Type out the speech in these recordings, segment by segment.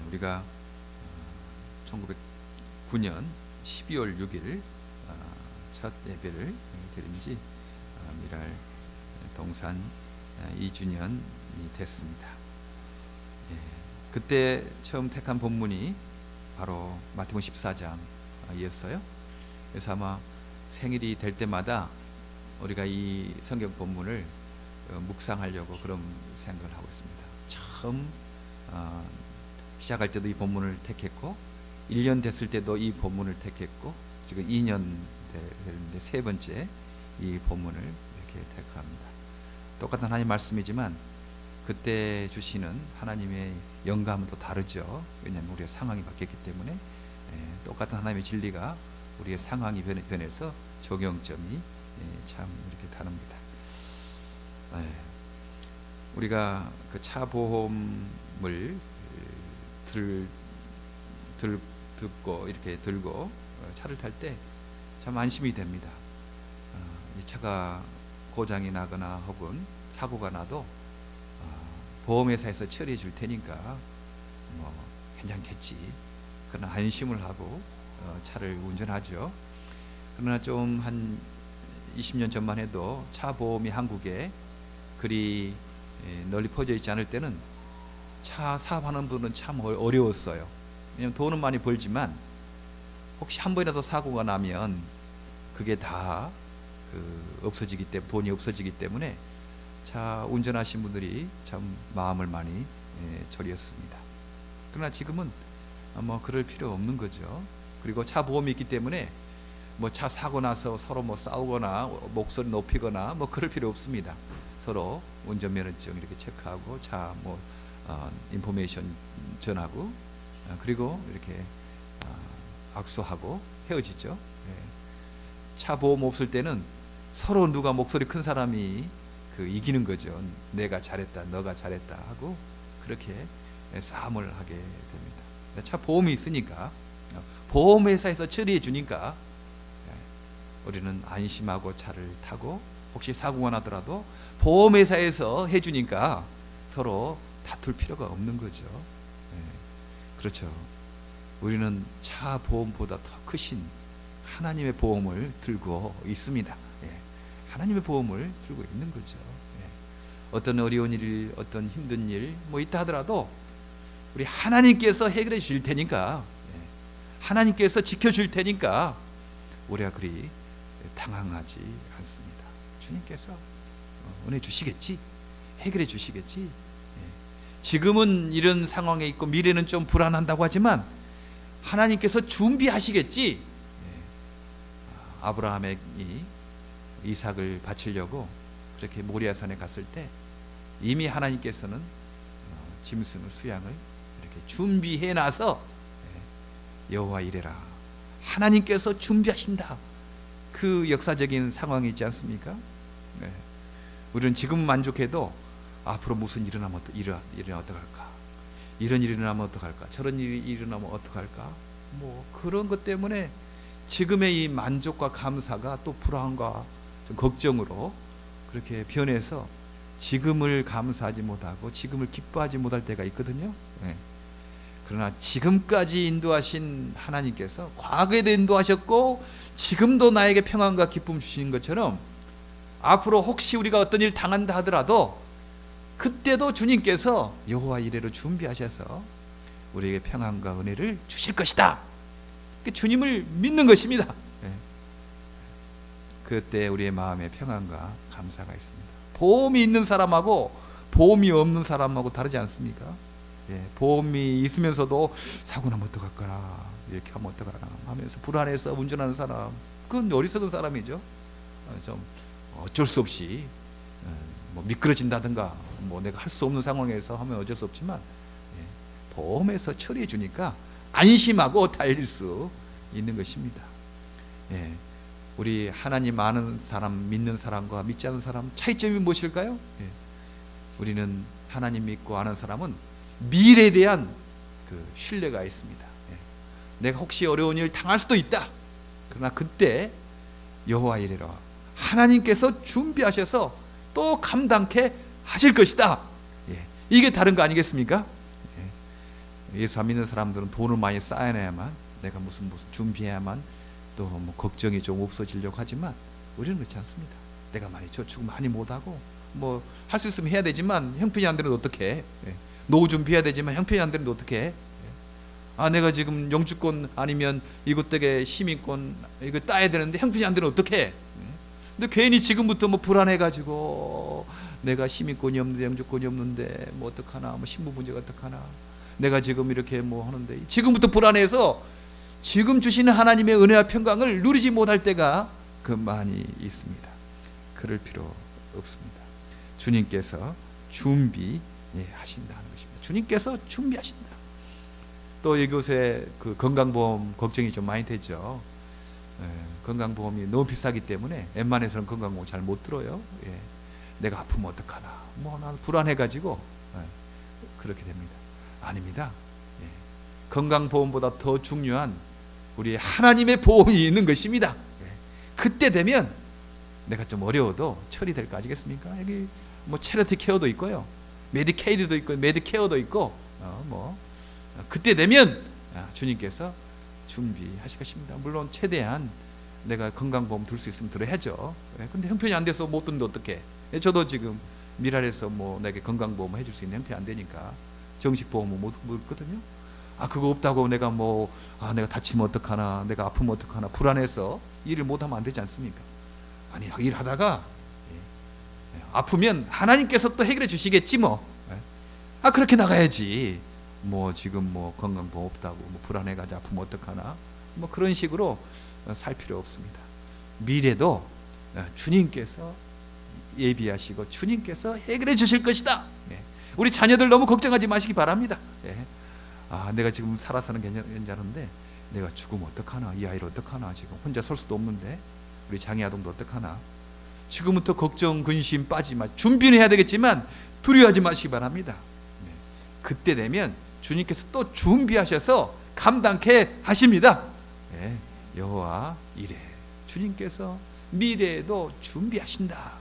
우리가 1909년 12월 6일 첫 예배를 드린 지 미랄 동산 2주년이 됐습니다. 그때 처음 택한 본문이 바로 마태복음 14장이었어요. 그래서 아마 생일이 될 때마다 우리가 이 성경 본문을 묵상하려고 그런 생각을 하고 있습니다. 처음 시작할 때도 이 본문을 택했고 1년 됐을 때도 이 본문을 택했고 지금 2년 되는데 세 번째 이 본문을 이렇게 택합니다. 똑같은 하나님 말씀이지만 그때 주시는 하나님의 영감은 또 다르죠. 왜냐하면 우리의 상황이 바뀌었기 때문에 똑같은 하나님의 진리가 우리의 상황이 변해서 적용점이 참 이렇게 다릅니다. 우리가 그 차 보험을 듣고 이렇게 들고 차를 탈 때 참 안심이 됩니다. 이 차가 고장이 나거나 혹은 사고가 나도 보험회사에서 처리해 줄 테니까 뭐 괜찮겠지. 그러나 안심을 하고 차를 운전하죠. 그러나 좀 한 20년 전만 해도 차 보험이 한국에 그리 널리 퍼져 있지 않을 때는 차 사업하는 분은 참 어려웠어요. 왜냐하면 돈은 많이 벌지만 혹시 한 번이라도 사고가 나면 그게 다 없어지기 때문에 돈이 없어지기 때문에 차 운전하신 분들이 참 마음을 많이 졸였습니다. 그러나 지금은 뭐 그럴 필요 없는 거죠. 그리고 차 보험이 있기 때문에 뭐 차 사고 나서 서로 뭐 싸우거나 목소리 높이거나 뭐 그럴 필요 없습니다. 서로 운전면허증 이렇게 체크하고 차 뭐 인포메이션 전하고 그리고 이렇게 악수하고 헤어지죠. 차 보험 없을 때는 서로 누가 목소리 큰 사람이 이기는 거죠. 내가 잘했다, 너가 잘했다 하고 그렇게 싸움을 하게 됩니다. 차 보험이 있으니까 보험회사에서 처리해 주니까 우리는 안심하고 차를 타고 혹시 사고가 나더라도 보험회사에서 해주니까 서로 다툴 필요가 없는 거죠. 그렇죠. 우리는 차 보험보다 더 크신 하나님의 보험을 들고 있습니다. 하나님의 보험을 들고 있는 거죠. 어떤 어려운 일, 어떤 힘든 일 뭐 있다 하더라도 우리 하나님께서 해결해 주실 테니까 하나님께서 지켜줄 테니까 우리가 그리 당황하지 않습니다. 주님께서 은혜 주시겠지, 해결해 주시겠지. 지금은 이런 상황에 있고 미래는 좀 불안한다고 하지만 하나님께서 준비하시겠지. 아브라함이 이삭을 바치려고 그렇게 모리아산에 갔을 때 이미 하나님께서는 짐승을 수양을 이렇게 준비해 놔서 여호와 이레라, 하나님께서 준비하신다. 그 역사적인 상황이 있지 않습니까? 우리는 지금 만족해도 앞으로 무슨 일이 일어나면 어떡할까? 이런 일이 일어나면 어떡할까? 저런 일이 일어나면 어떡할까? 뭐 그런 것 때문에 지금의 이 만족과 감사가 또 불안과 좀 걱정으로 그렇게 변해서 지금을 감사하지 못하고 지금을 기뻐하지 못할 때가 있거든요. 그러나 지금까지 인도하신 하나님께서 과거에도 인도하셨고 지금도 나에게 평안과 기쁨 주시는 것처럼 앞으로 혹시 우리가 어떤 일 당한다 하더라도 그때도 주님께서 여호와 이레로 준비하셔서 우리에게 평안과 은혜를 주실 것이다. 주님을 믿는 것입니다. 그때 우리의 마음에 평안과 감사가 있습니다. 보험이 있는 사람하고 보험이 없는 사람하고 다르지 않습니까? 보험이 있으면서도 사고 나면 어떡할까나, 이렇게 하면 어떡하나 하면서 불안해서 운전하는 사람, 그건 어리석은 사람이죠. 좀 어쩔 수 없이 뭐 미끄러진다든가 뭐 내가 할 수 없는 상황에서 하면 어쩔 수 없지만 보험에서 처리해 주니까 안심하고 달릴 수 있는 것입니다. 우리 하나님 아는 사람, 믿는 사람과 믿지 않는 사람 차이점이 무엇일까요? 우리는 하나님 믿고 아는 사람은 미래에 대한 신뢰가 있습니다. 내가 혹시 어려운 일 당할 수도 있다. 그러나 그때 여호와 이레라, 하나님께서 준비하셔서 또 감당케 하실 것이다. 이게 다른 거 아니겠습니까? 예수 안 믿는 사람들은 돈을 많이 쌓아내야만, 내가 무슨 준비해야만 또 뭐 걱정이 좀 없어지려고 하지만 우리는 그렇지 않습니다. 내가 많이 저축 많이 못하고 뭐 할 수 있으면 해야 되지만 형편이 안 되는데 어떻게 해? 노후 준비해야 되지만 형편이 안 되는데 어떻게 해? 아, 내가 지금 영주권 아니면 이곳댁의 시민권 이거 따야 되는데 형편이 안 되는 어떻게 해? 근데 괜히 지금부터 뭐 불안해가지고 내가 시민권이 없는데 영주권이 없는데 뭐 어떡하나, 뭐 신분 문제가 어떡하나, 내가 지금 이렇게 뭐 하는데 지금부터 불안해서 지금 주시는 하나님의 은혜와 평강을 누리지 못할 때가 그 많이 있습니다. 그럴 필요 없습니다. 주님께서 준비하신다는 것입니다. 주님께서 준비하신다. 또 이곳에 그 건강보험 걱정이 좀 많이 되죠. 건강보험이 너무 비싸기 때문에 웬만해서는 건강보험 잘 못 들어요. 내가 아프면 어떡하나, 뭐 난 불안해가지고 그렇게 됩니다. 아닙니다. 건강보험보다 더 중요한 우리 하나님의 보험이 있는 것입니다. 그때 되면 내가 좀 어려워도 처리될 거 아니겠습니까? 여기 뭐 체리티 케어도 있고요, 메디케이드도 있고, 메디케어도 있고, 그때 되면 주님께서 준비하실 것입니다. 물론 최대한 내가 건강보험 들 수 있으면 들어야죠. 근데 형편이 안 돼서 못 드는데 어떡해? 저도 지금 미랄에서 뭐 내게 건강보험 해줄 수 있는 형편이 안 되니까 정식 보험은 못 듣거든요. 그거 없다고 내가 내가 다치면 어떡하나, 내가 아프면 어떡하나 불안해서 일을 못하면 안 되지 않습니까? 아니, 일하다가 아프면 하나님께서 또 해결해 주시겠지 뭐. 그렇게 나가야지. 뭐 지금 뭐 건강보험 없다고 뭐 불안해가지고 아프면 어떡하나, 뭐 그런 식으로 살 필요 없습니다. 미래도 주님께서 예비하시고 주님께서 해결해 주실 것이다. 우리 자녀들 너무 걱정하지 마시기 바랍니다. 내가 지금 살아서는 괜찮은데 내가 죽으면 어떡하나, 이 아이를 어떡하나, 지금 혼자 설 수도 없는데 우리 장애 아동도 어떡하나. 지금부터 걱정 근심 빠지지 마. 준비는 해야 되겠지만 두려워하지 마시기 바랍니다. 그때 되면 주님께서 또 준비하셔서 감당케 하십니다. 여호와 이래, 주님께서 미래에도 준비하신다.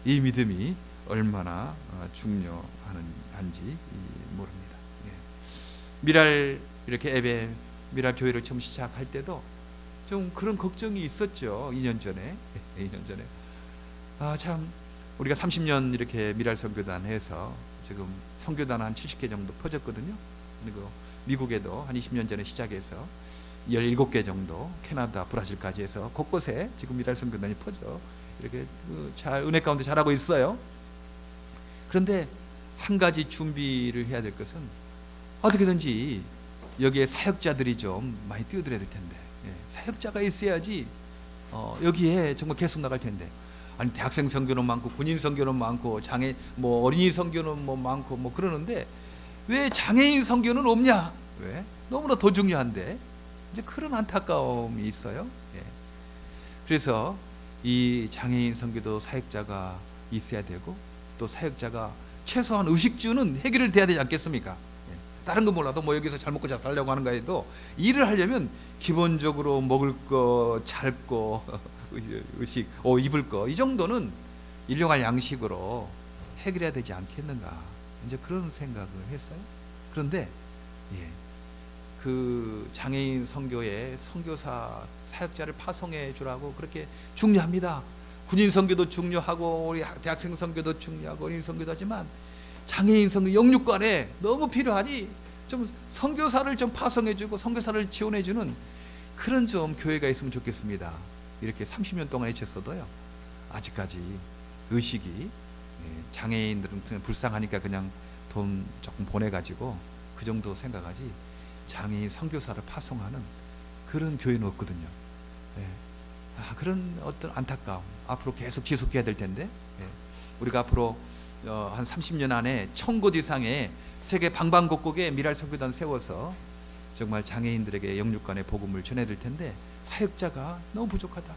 이 믿음이 얼마나 중요한지 모릅니다. 미랄 이렇게 예배, 미랄 교회를 처음 시작할 때도 좀 그런 걱정이 있었죠. 2년 전에. 참 우리가 30년 이렇게 미랄 선교단 해서 지금 선교단 한 70개 정도 퍼졌거든요. 그리고 미국에도 한 20년 전에 시작해서 17개 정도, 캐나다, 브라질까지 해서 곳곳에 지금 미랄 선교단이 퍼져 이렇게 잘 은혜 가운데 잘하고 있어요. 그런데 한 가지 준비를 해야 될 것은 어떻게든지 여기에 사역자들이 좀 많이 뛰어들어야 될 텐데, 사역자가 있어야지 여기에 정말 계속 나갈 텐데. 아니, 대학생 선교는 많고 군인 선교는 많고 장애 뭐 어린이 선교는 뭐 많고 뭐 그러는데 왜 장애인 선교는 없냐? 왜? 너무나 더 중요한데 이제 그런 안타까움이 있어요. 그래서 이 장애인 선교도 사역자가 있어야 되고, 또 사역자가 최소한 의식주는 해결을 돼야 되지 않겠습니까? 다른 거 몰라도 뭐 여기서 잘 먹고 잘 살려고 하는 거에도 일을 하려면 기본적으로 먹을 거, 잘 거, 의식, 입을 거, 이 정도는 일용할 양식으로 해결해야 되지 않겠는가, 이제 그런 생각을 했어요. 그런데 그 장애인 선교에 선교사 사역자를 파송해 주라고 그렇게 중요합니다. 군인 선교도 중요하고 우리 대학생 선교도 중요하고 어린이 선교도 하지만 장애인 선교 영육간에 너무 필요하니 좀 선교사를 좀 파송해주고 선교사를 지원해주는 그런 좀 교회가 있으면 좋겠습니다. 이렇게 30년 동안 외쳤어도요, 아직까지 의식이 장애인들은 그냥 불쌍하니까 그냥 돈 조금 보내가지고 그 정도 생각하지 장애인 선교사를 파송하는 그런 교회는 없거든요. 그런 어떤 안타까움 앞으로 계속 지속해야 될 텐데, 우리가 앞으로 한 30년 안에 1000곳 이상의 세계 방방곡곡에 미랄 선교단 세워서 정말 장애인들에게 영육간의 복음을 전해야 될 텐데 사역자가 너무 부족하다.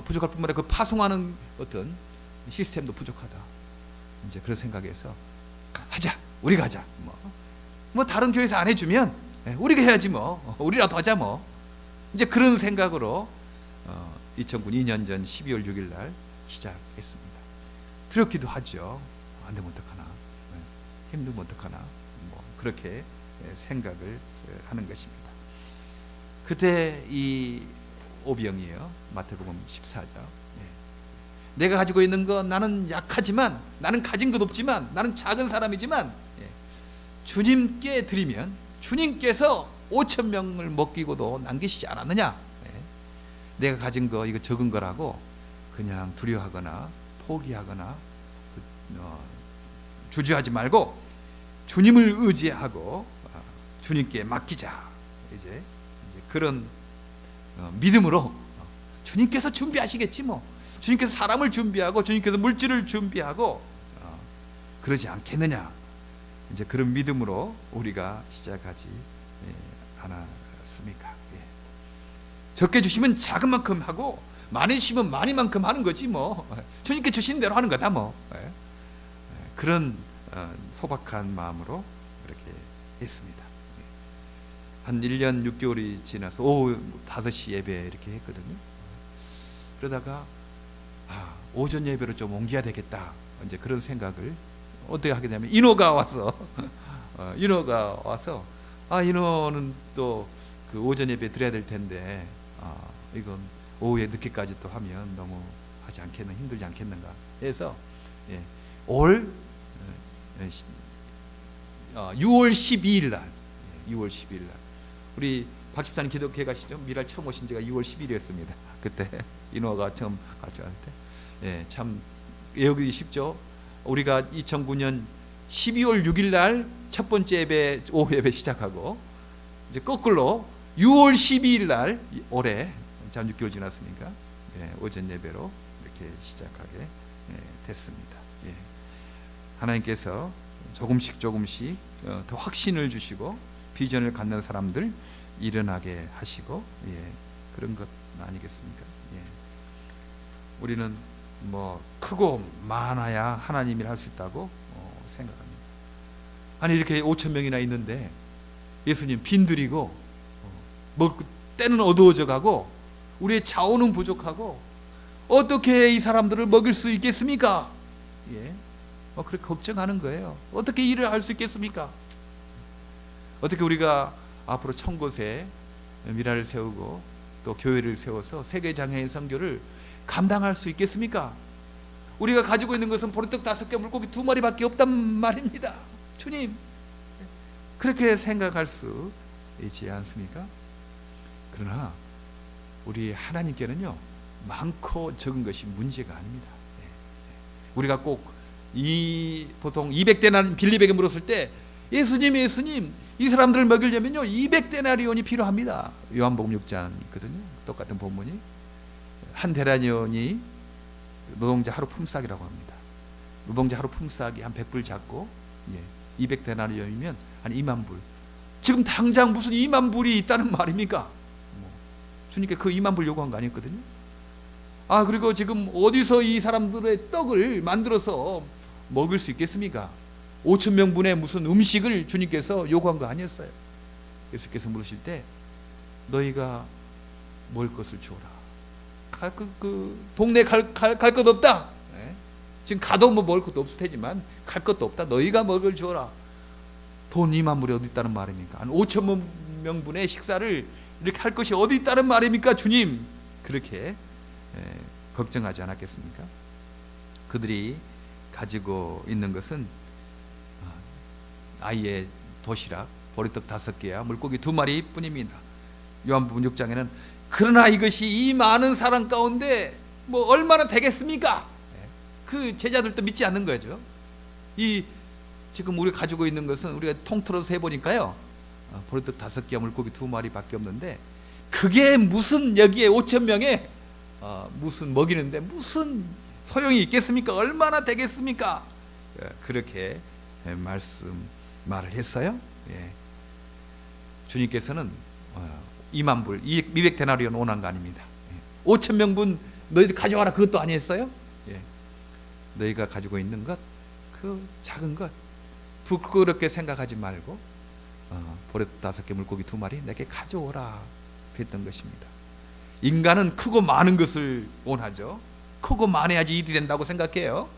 부족할 뿐만 아니라 그 파송하는 어떤 시스템도 부족하다. 이제 그런 생각에서 하자, 우리가 하자. 뭐 다른 교회에서 안 해주면 우리가 해야지 뭐, 우리라도 하자 뭐. 이제 그런 생각으로 2002년 전 12월 6일 날 시작했습니다. 두렵기도 하죠. 안 되면 어떡하나, 힘들면 어떡하나, 뭐 그렇게 생각을 하는 것입니다. 그때 이 오병이에요. 마태복음 14장. 내가 가지고 있는 거, 나는 약하지만, 나는 가진 것 없지만, 나는 작은 사람이지만 주님께 드리면 주님께서 5천 명을 먹이고도 남기시지 않았느냐. 내가 가진 거 이거 적은 거라고 그냥 두려워하거나 포기하거나 주저하지 말고 주님을 의지하고 주님께 맡기자. 이제 그런 믿음으로 주님께서 준비하시겠지 뭐. 주님께서 사람을 준비하고 주님께서 물질을 준비하고 그러지 않겠느냐. 이제 그런 믿음으로 우리가 시작하지 않았습니까? 적게 주시면 작은 만큼 하고 많이 주시면 많이만큼 하는 거지 뭐. 주님께 주신 대로 하는 거다 뭐. 그런 소박한 마음으로 그렇게 했습니다. 한 1년 6개월이 지나서 오후 5시 예배 이렇게 했거든요. 그러다가 오전 예배로 좀 옮겨야 되겠다. 이제 그런 생각을 어떻게 하게 되냐면 인호가 와서 인호는 또 그 오전 예배 드려야 될 텐데 이건 오후에 늦게까지 또 하면 너무 하지 않겠는 힘들지 않겠는가 해서 올 6월 12일 날 우리 박 집사님 기독회 가시죠? 미랄 처음 오신 지가 6월 10일이었습니다. 그때 인호가 처음 같이 할 때 참 외우기 쉽죠. 우리가 2009년 12월 6일 날 첫 번째 예배 오후 예배 시작하고 이제 거꾸로 6월 12일 날 올해 참 6개월 지났으니까 오전 예배로 이렇게 시작하게 됐습니다. 하나님께서 조금씩 더 확신을 주시고 비전을 갖는 사람들 일어나게 하시고 그런 것 아니겠습니까? 우리는 뭐 크고 많아야 하나님이 할 수 있다고 생각합니다. 아니 이렇게 5천 명이나 있는데 예수님 빈들이고 먹을 때는 어두워져 가고 우리의 자원은 부족하고 어떻게 이 사람들을 먹일 수 있겠습니까? 그렇게 걱정하는 거예요. 어떻게 일을 할 수 있겠습니까? 어떻게 우리가 앞으로 1000곳에 미라를 세우고 또 교회를 세워서 세계 장애인 선교를 감당할 수 있겠습니까? 우리가 가지고 있는 것은 보리떡 5개 물고기 2마리밖에 없단 말입니다. 주님, 그렇게 생각할 수 있지 않습니까? 그러나 우리 하나님께는요 많고 적은 것이 문제가 아닙니다. 우리가 꼭 보통 200데나리온 빌립에게 물었을 때 예수님 이 사람들을 먹이려면요 200데나리온이 필요합니다. 요한복음 6장이거든요. 똑같은 본문이 한 데나리온이 노동자 하루 품삯이라고 합니다. 노동자 하루 품삯이 한 100불 잡고 200데나리온이면 한 2만 불. 지금 당장 무슨 2만 불이 있다는 말입니까? 주님께 그 2만 불 요구한 거 아니었거든요. 그리고 지금 어디서 이 사람들의 떡을 만들어서 먹을 수 있겠습니까? 5천 명분의 무슨 음식을 주님께서 요구한 거 아니었어요. 예수께서 물으실 때 너희가 먹을 것을 주어라. 동네 갈 것 없다. 지금 가도 뭐 먹을 것도 없을 테지만 갈 것도 없다. 너희가 먹을 주어라. 돈 2만 불이 어디 있다는 말입니까? 한 5천 명분의 식사를 이렇게 할 것이 어디 있다는 말입니까? 주님, 그렇게 걱정하지 않았겠습니까? 그들이 가지고 있는 것은 아이의 도시락 보리떡 5개와 물고기 2마리 뿐입니다. 요한복음 6장에는 그러나 이것이 이 많은 사람 가운데 뭐 얼마나 되겠습니까? 그 제자들도 믿지 않는 거죠. 지금 우리가 가지고 있는 것은 우리가 통틀어서 해보니까요 보리떡 5개와 물고기 2마리밖에 없는데 그게 무슨 여기에 5천 명에 무슨 먹이는데 무슨 소용이 있겠습니까? 얼마나 되겠습니까? 그렇게 말을 했어요. 주님께서는 2만 불 200데나리온 원한 거 아닙니다. 5천 명분 너희들 가져와라 그것도 아니었어요? 너희가 가지고 있는 것, 그 작은 것 부끄럽게 생각하지 말고 보리떡 5개 물고기 2마리 내게 가져오라 그랬던 것입니다. 인간은 크고 많은 것을 원하죠. 크고 많아야지 일이 된다고 생각해요.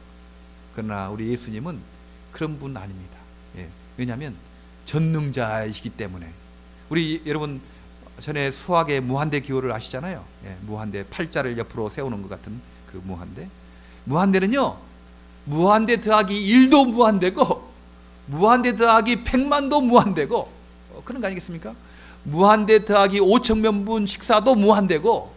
그러나 우리 예수님은 그런 분 아닙니다. 왜냐하면 전능자이시기 때문에. 우리 여러분 전에 수학의 무한대 기호를 아시잖아요. 무한대, 팔자를 옆으로 세우는 것 같은 그 무한대. 무한대는요, 무한대 더하기 1도 무한대고 무한대 더하기 100만도 무한대고, 그런 거 아니겠습니까? 무한대 더하기 5천명분 식사도 무한대고,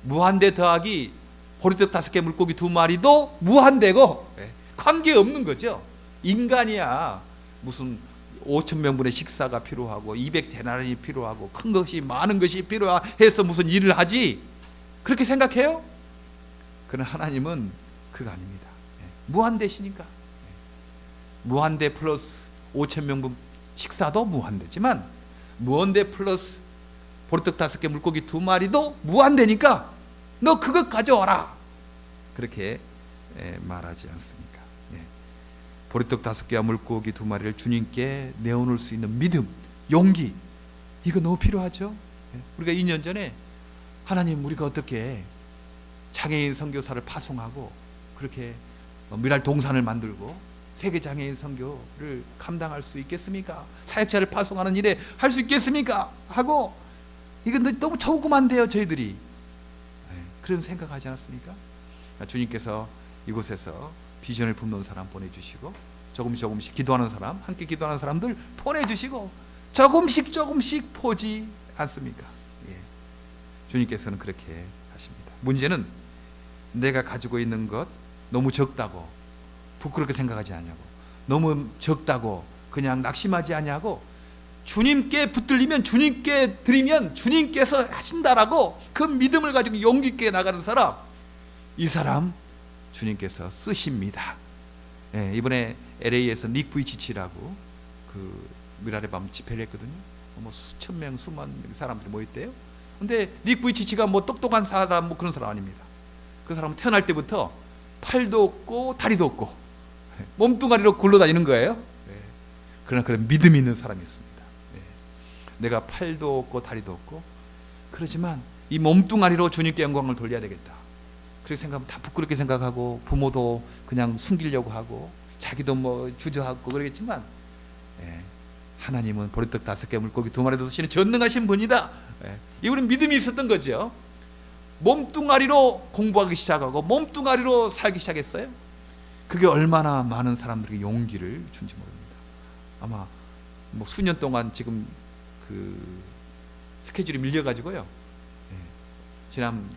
무한대 더하기 보리떡 5개 물고기 2마리도 무한대고, 관계없는 거죠. 인간이야 무슨 5천명분의 식사가 필요하고 200데나리온이 필요하고 큰 것이 많은 것이 필요해서 무슨 일을 하지, 그렇게 생각해요? 그러나 하나님은 그거 아닙니다. 무한대시니까. 무한대 플러스 5천명분 식사도 무한대지만 무한대 플러스 보리떡 5개 물고기 2마리도 무한대니까 너 그것 가져와라, 그렇게 말하지 않습니까? 보리떡 5개와 물고기 2마리를 주님께 내어놓을 수 있는 믿음, 용기, 이거 너무 필요하죠. 우리가 2년 전에 하나님, 우리가 어떻게 장애인 선교사를 파송하고 그렇게 미랄 동산을 만들고 세계 장애인 선교를 감당할 수 있겠습니까? 사역자를 파송하는 일에 할 수 있겠습니까? 하고, 이건 너무 조그만데요, 저희들이. 그런 생각하지 않았습니까? 주님께서 이곳에서 비전을 품는 사람 보내주시고, 조금씩 기도하는 사람, 함께 기도하는 사람들 보내주시고, 조금씩 보지 않습니까? 주님께서는 그렇게 하십니다. 문제는 내가 가지고 있는 것 너무 적다고 부끄럽게 생각하지 않냐고, 너무 적다고 그냥 낙심하지 않냐고, 주님께 붙들리면, 주님께 드리면 주님께서 하신다라고 그 믿음을 가지고 용기 있게 나가는 사람, 이 사람 주님께서 쓰십니다. 이번에 LA에서 닉 부이치치라고 그 미랄의 밤 집회를 했거든요. 뭐 수천 명, 수만 명 사람들이 모였대요. 근데 닉 부이치치가 뭐 똑똑한 사람, 뭐 그런 사람 아닙니다. 그 사람은 태어날 때부터 팔도 없고 다리도 없고 몸뚱아리로 굴러다니는 거예요. 그러나 그런 믿음이 있는 사람이었습니다. 내가 팔도 없고 다리도 없고, 그렇지만 이 몸뚱아리로 주님께 영광을 돌려야 되겠다, 그렇게 생각하면 다 부끄럽게 생각하고, 부모도 그냥 숨기려고 하고, 자기도 뭐 주저하고 그러겠지만, 하나님은 보리떡 5개 물고기 2마리 드시는 전능하신 분이다. 이 우리 믿음이 있었던 거죠. 몸뚱아리로 공부하기 시작하고 몸뚱아리로 살기 시작했어요. 그게 얼마나 많은 사람들에게 용기를 준지 모릅니다. 아마 뭐 수년 동안 지금 그 스케줄이 밀려가지고요. 지난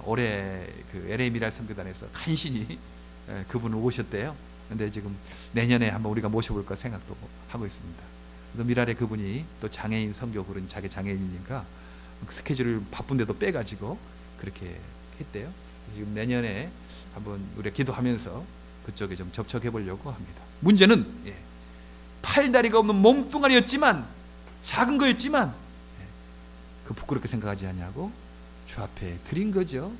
올해 그 LA 미랄 선교단에서 간신히 그분을 오셨대요. 근데 지금 내년에 한번 우리가 모셔볼까 생각도 하고 있습니다. 미랄에 그분이 또 장애인 선교, 그런 자기 장애인이니까 그 스케줄을 바쁜데도 빼가지고 그렇게 했대요. 지금 내년에 한번 우리가 기도하면서 그쪽에 좀 접촉해 보려고 합니다. 문제는 팔다리가 없는 몸뚱아리였지만, 작은 거였지만 그 부끄럽게 생각하지 않냐고 주 앞에 드린 거죠.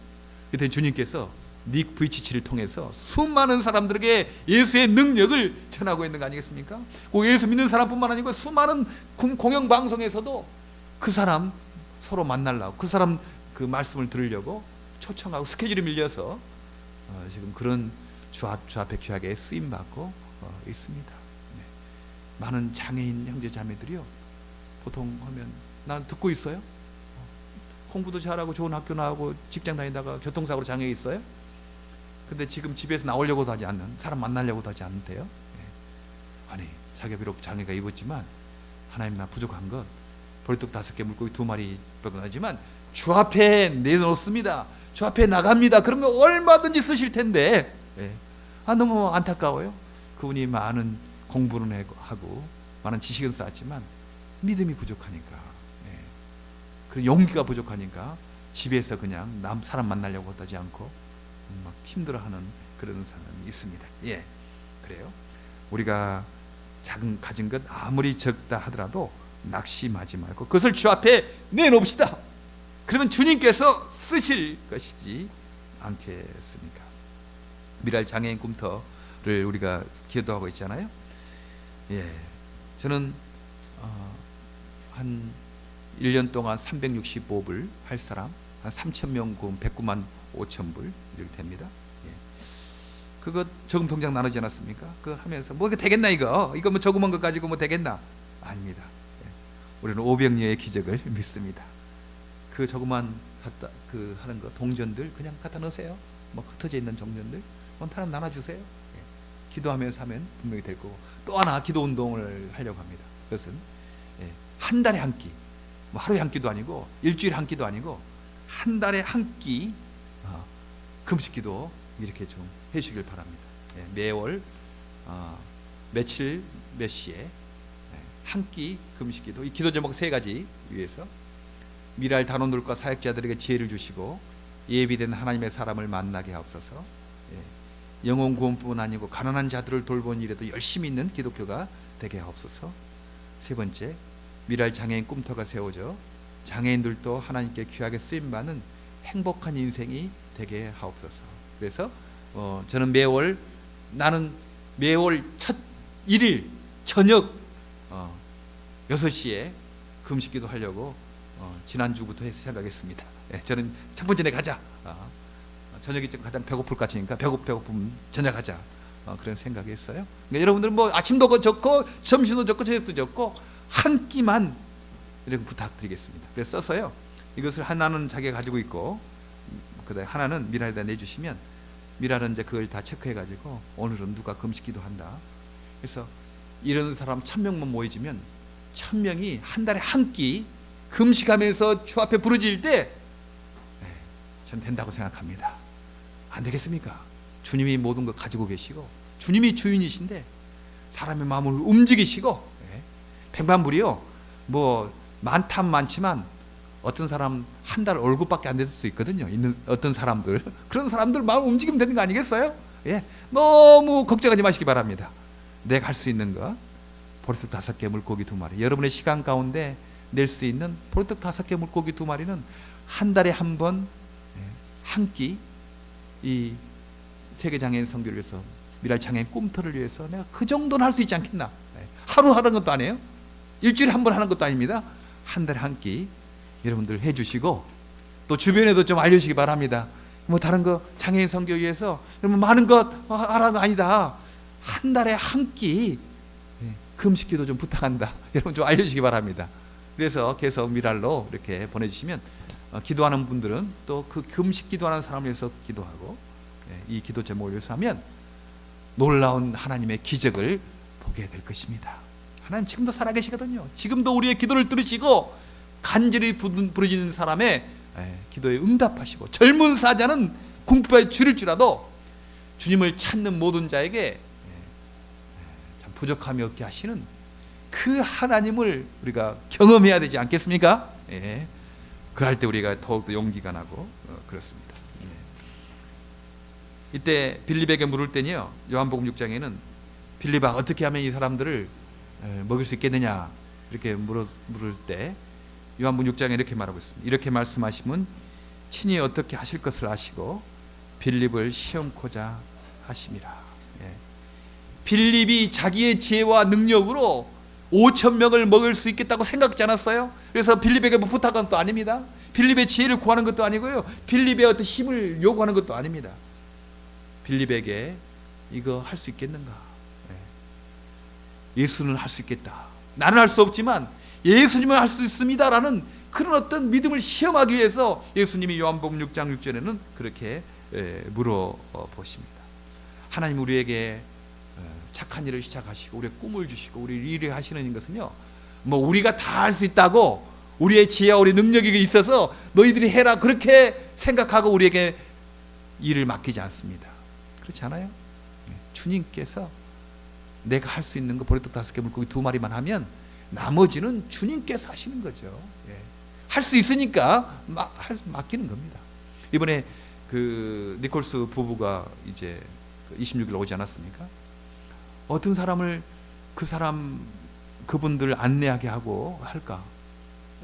그때 주님께서 닉 부이치치를 통해서 수많은 사람들에게 예수의 능력을 전하고 있는 거 아니겠습니까? 예수 믿는 사람뿐만 아니고 수많은 공영방송에서도 그 사람 서로 만나려고, 그 사람 그 말씀을 들으려고 초청하고, 스케줄이 밀려서 지금 그런 주 앞에 귀하게 쓰임받고 있습니다. 많은 장애인 형제 자매들이요, 보통 하면 난 듣고 있어요. 공부도 잘하고 좋은 학교 나오고 직장 다니다가 교통사고로 장애 있어요. 근데 지금 집에서 나오려고도 하지 않는, 사람 만나려고도 하지 않는데요. 아니, 자기가 비록 장애가 입었지만 하나님, 나 부족한 것 보리떡 5개 물고기 2마리 빼고 나지만 주 앞에 내놓습니다. 주 앞에 나갑니다. 그러면 얼마든지 쓰실 텐데, 너무 안타까워요. 그분이 많은 공부는 하고 많은 지식은 쌓았지만 믿음이 부족하니까, 그 용기가 부족하니까 집에서 그냥 사람 만나려고 하지 않고 막 힘들어하는 그런 사람이 있습니다. 그래요. 우리가 가진 것 아무리 적다 하더라도 낙심하지 말고 그것을 주 앞에 내놓읍시다. 그러면 주님께서 쓰실 것이지 않겠습니까? 미랄 장애인 꿈터를 우리가 기도하고 있잖아요. 저는 한 1년 동안 365불 할 사람 한 3,000명 구원 109만 5천 불 이렇게 됩니다. 그거 저금 통장 나누지 않았습니까? 그거 하면서 뭐 이거 되겠나 이거 뭐 조그만 거 가지고 뭐 되겠나? 아닙니다. 우리는 500녀의 기적을 믿습니다. 그 조그만 그 하는 거 동전들 그냥 갖다 넣으세요. 뭐 흩어져 있는 동전들 원탄은 나눠주세요. 기도하면서 하면 분명히 될 거고, 또 하나 기도 운동을 하려고 합니다. 그것은 한 달에 한 끼, 뭐 하루에 한 끼도 아니고 일주일에 한 끼도 아니고 한 달에 한 끼 금식 기도 이렇게 좀 해주시길 바랍니다. 매월 며칠 몇 시에 한 끼 금식 기도, 이 기도 제목 3가지 위해서 미랄 단원들과 사역자들에게 지혜를 주시고 예비된 하나님의 사람을 만나게 하옵소서. 영혼 구원뿐 아니고 가난한 자들을 돌보는 일에도 열심히 있는 기독교가 되게 하옵소서. 3번째, 미랄 장애인 꿈터가 세워져 장애인들도 하나님께 귀하게 쓰임받는 행복한 인생이 되게 하옵소서. 그래서 저는 나는 매월 첫 1일 저녁 6시에 금식기도 하려고 지난주부터 해서 생각했습니다. 저는 첫 번째에 가자. 저녁이 가장 배고플 것 같으니까 배고프면 저녁 하자. 그런 생각이 했어요. 그러니까 여러분들 뭐 아침도 적고 점심도 적고 저녁도 적고 한 끼만 이렇게 부탁드리겠습니다. 그래서 써서요. 이것을 하나는 자기가 가지고 있고 그다음에 하나는 미랄에다 내주시면 미랄은 이제 그걸 다 체크해가지고 오늘은 누가 금식기도 한다. 그래서 이런 사람 1000명만 모여지면 1000명이 한 달에 한 끼 금식하면서 주 앞에 부르짖을 때 저는 된다고 생각합니다. 안 되겠습니까? 주님이 모든 것 가지고 계시고 주님이 주인이신데 사람의 마음을 움직이시고 백만불이요 뭐 많지만 어떤 사람 한 달 월급밖에 안 될 수 있거든요. 있는 어떤 사람들 그런 사람들 마음 움직이면 되는 거 아니겠어요? 너무 걱정하지 마시기 바랍니다. 내가 할 수 있는 거 보리떡 5개 물고기 2마리, 여러분의 시간 가운데 낼 수 있는 보리떡 5개 물고기 2마리는 한 달에 한 번 한 끼 이 세계장애인 선교를 위해서 미랄 장애인 꿈터를 위해서 내가 그 정도는 할 수 있지 않겠나. 하루 하는 것도 아니에요. 일주일에 한 번 하는 것도 아닙니다. 한 달에 한 끼 여러분들 해주시고 또 주변에도 좀 알려주시기 바랍니다. 뭐 다른 거 장애인 선교 위해서 여러분 많은 것 하라는 거 아니다. 한 달에 한 끼 금식기도 좀 부탁한다. 여러분 좀 알려주시기 바랍니다. 그래서 계속 미랄로 이렇게 보내주시면 기도하는 분들은 또 그 금식 기도하는 사람을 위해서 기도하고 이 기도 제목을 위해서 하면 놀라운 하나님의 기적을 보게 될 것입니다. 하나님 지금도 살아계시거든요. 지금도 우리의 기도를 들으시고 간절히 부르짖는 사람의 기도에 응답하시고 젊은 사자는 궁핍에 줄일지라도 주님을 찾는 모든 자에게 참 부족함이 없게 하시는 그 하나님을 우리가 경험해야 되지 않겠습니까? 그럴 때 우리가 더욱더 용기가 나고 그렇습니다. 이때 빌립에게 물을 때는요, 요한복음 6장에는 빌립아 어떻게 하면 이 사람들을 먹일 수 있겠느냐 이렇게 물을 때 요한복음 6장에 이렇게 말하고 있습니다. 이렇게 말씀하시면 친히 어떻게 하실 것을 아시고 빌립을 시험코자 하심이라. 빌립이 자기의 지혜와 능력으로 5,000명을 먹일 수 있겠다고 생각지 않았어요. 그래서 빌립에게 뭐 부탁한 것도 아닙니다. 빌립의 지혜를 구하는 것도 아니고요, 빌립의 어떤 힘을 요구하는 것도 아닙니다. 빌립에게 이거 할 수 있겠는가? 예수는 할 수 있겠다. 나는 할 수 없지만 예수님은 할 수 있습니다 라는 그런 어떤 믿음을 시험하기 위해서 예수님이 요한복음 6장 6절에는 그렇게 물어보십니다. 하나님 우리에게 착한 일을 시작하시고 우리의 꿈을 주시고 우리 일을 하시는 것은요, 뭐 우리가 다 할 수 있다고 우리의 지혜와 우리 능력이 있어서 너희들이 해라 그렇게 생각하고 우리에게 일을 맡기지 않습니다. 그렇지 않아요? 주님께서 내가 할 수 있는 거 보리떡 5개 물고기 2마리만 하면 나머지는 주님께서 하시는 거죠. 할 수 있으니까 맡기는 겁니다. 이번에 그 니콜스 부부가 이제 26일 오지 않았습니까? 어떤 사람을 그분들 안내하게 하고 할까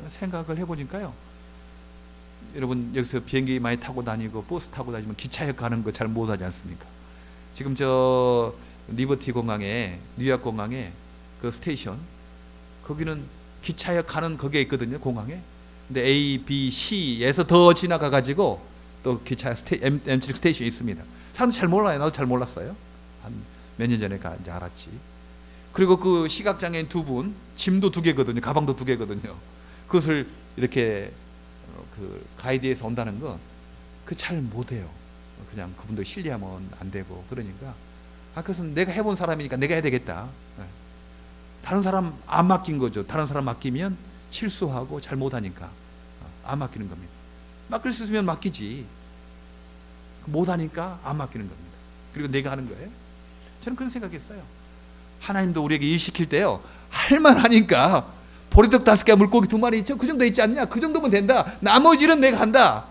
생각을 해보니까요, 여러분 여기서 비행기 많이 타고 다니고 버스 타고 다니면 기차역 가는 거 잘 못하지 않습니까? 지금 저 리버티 공항에, 뉴욕 공항에 그 스테이션, 거기는 기차역 가는 거기에 있거든요, 공항에. 근데 A, B, C에서 더 지나가 가지고 또 기차 M3 스테이션이 있습니다. 사람들 잘 몰라요. 나도 잘 몰랐어요. 한 몇 년 전에 이제 알았지. 그리고 그 시각장애인 두 분, 짐도 2개거든요. 가방도 2개거든요. 그것을 이렇게 그 가이드에서 온다는 건 그 잘 못해요. 그냥 그분들 신뢰하면 안 되고. 그러니까 그것은 내가 해본 사람이니까 내가 해야 되겠다. 다른 사람 안 맡긴 거죠. 다른 사람 맡기면 실수하고 잘못하니까 안 맡기는 겁니다. 맡길 수 있으면 맡기지, 못하니까 안 맡기는 겁니다. 그리고 내가 하는 거예요. 저는 그런 생각했어요. 하나님도 우리에게 일 시킬 때요, 할만하니까 보리떡 5개 물고기 2마리 있죠? 그 정도 있지 않냐? 그 정도면 된다. 나머지는 내가 한다.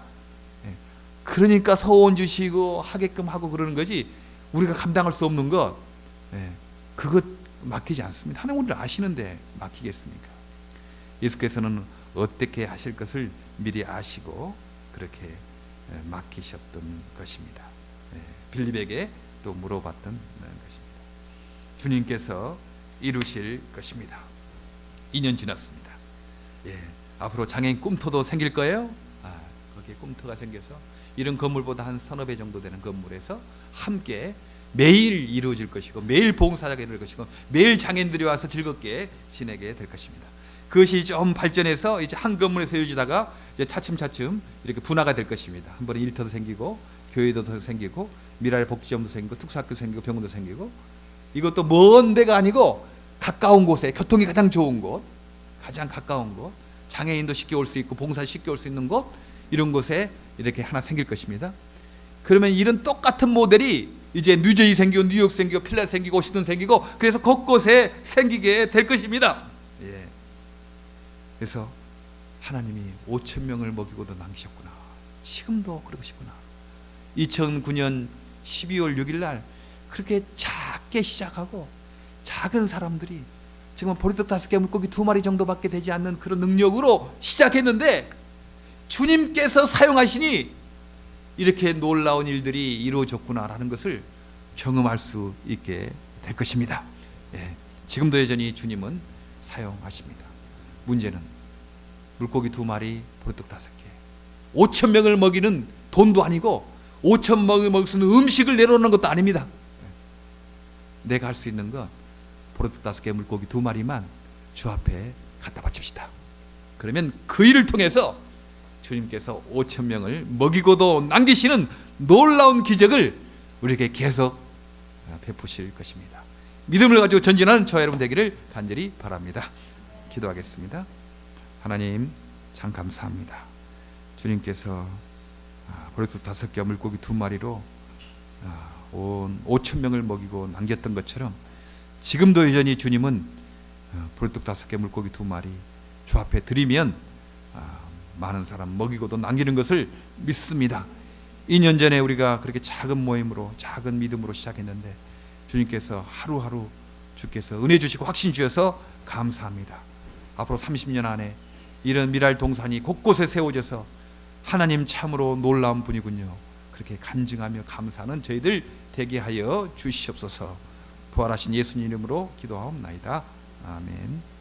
그러니까 서원 주시고 하게끔 하고 그러는 거지, 우리가 감당할 수 없는 것, 그것 맡기지 않습니다. 하나님 우리를 아시는데 맡기겠습니까? 예수께서는 어떻게 하실 것을 미리 아시고 그렇게 맡기셨던 것입니다. 빌립에게 또 물어봤던 것입니다. 주님께서 이루실 것입니다. 2년 지났습니다. 앞으로 장애인 꿈터도 생길 거예요. 거기에 꿈터가 생겨서 이런 건물보다 한 3-4배 정도 되는 건물에서 함께 매일 이루어질 것이고, 매일 봉사자가 이루어질 것이고, 매일 장애인들이 와서 즐겁게 지내게 될 것입니다. 그것이 좀 발전해서 이제 한 건물에서 이루어지다가 이제 차츰차츰 이렇게 분화가 될 것입니다. 한 번에 일터도 생기고, 교회도 더 생기고, 미랄 복지점도 생기고, 특수학교도 생기고, 병원도 생기고, 이것도 먼 데가 아니고 가까운 곳에, 교통이 가장 좋은 곳, 가장 가까운 곳, 장애인도 쉽게 올 수 있고 봉사 쉽게 올 수 있는 곳, 이런 곳에 이렇게 하나 생길 것입니다. 그러면 이런 똑같은 모델이 이제 뉴저지 생기고, 뉴욕 생기고, 필라 생기고, 워싱턴 생기고, 그래서 곳곳에 생기게 될 것입니다. 그래서 하나님이 5,000명을 먹이고도 남기셨구나. 지금도 그러시구나. 2009년 12월 6일 날 그렇게 작게 시작하고, 작은 사람들이 정말 보리떡 5개 물고기 2마리 정도밖에 되지 않는 그런 능력으로 시작했는데, 주님께서 사용하시니 이렇게 놀라운 일들이 이루어졌구나라는 것을 경험할 수 있게 될 것입니다. 지금도 여전히 주님은 사용하십니다. 문제는 물고기 2마리, 보리떡 5개, 5,000명을 먹이는 돈도 아니고 5,000명을 먹일 수 있는 음식을 내려오는 것도 아닙니다. 내가 할 수 있는 건 보리떡 5개, 물고기 2마리만 주 앞에 갖다 바칩시다. 그러면 그 일을 통해서 주님께서 5,000명을 먹이고도 남기시는 놀라운 기적을 우리에게 계속 베푸실 것입니다. 믿음을 가지고 전진하는 저와 여러분 되기를 간절히 바랍니다. 기도하겠습니다. 하나님, 참 감사합니다. 주님께서 보리떡 5개, 물고기 2마리로 온 5,000명을 먹이고 남겼던 것처럼, 지금도 여전히 주님은 보리떡 5개, 물고기 2마리 주 앞에 드리면 많은 사람 먹이고도 남기는 것을 믿습니다. 2년 전에 우리가 그렇게 작은 모임으로, 작은 믿음으로 시작했는데 주님께서 하루하루 주께서 은혜 주시고 확신 주셔서 감사합니다. 앞으로 30년 안에 이런 미랄 동산이 곳곳에 세워져서 하나님 참으로 놀라운 분이군요, 그렇게 간증하며 감사하는 저희들 되게 하여 주시옵소서. 부활하신 예수님 이름으로 기도하옵나이다. 아멘.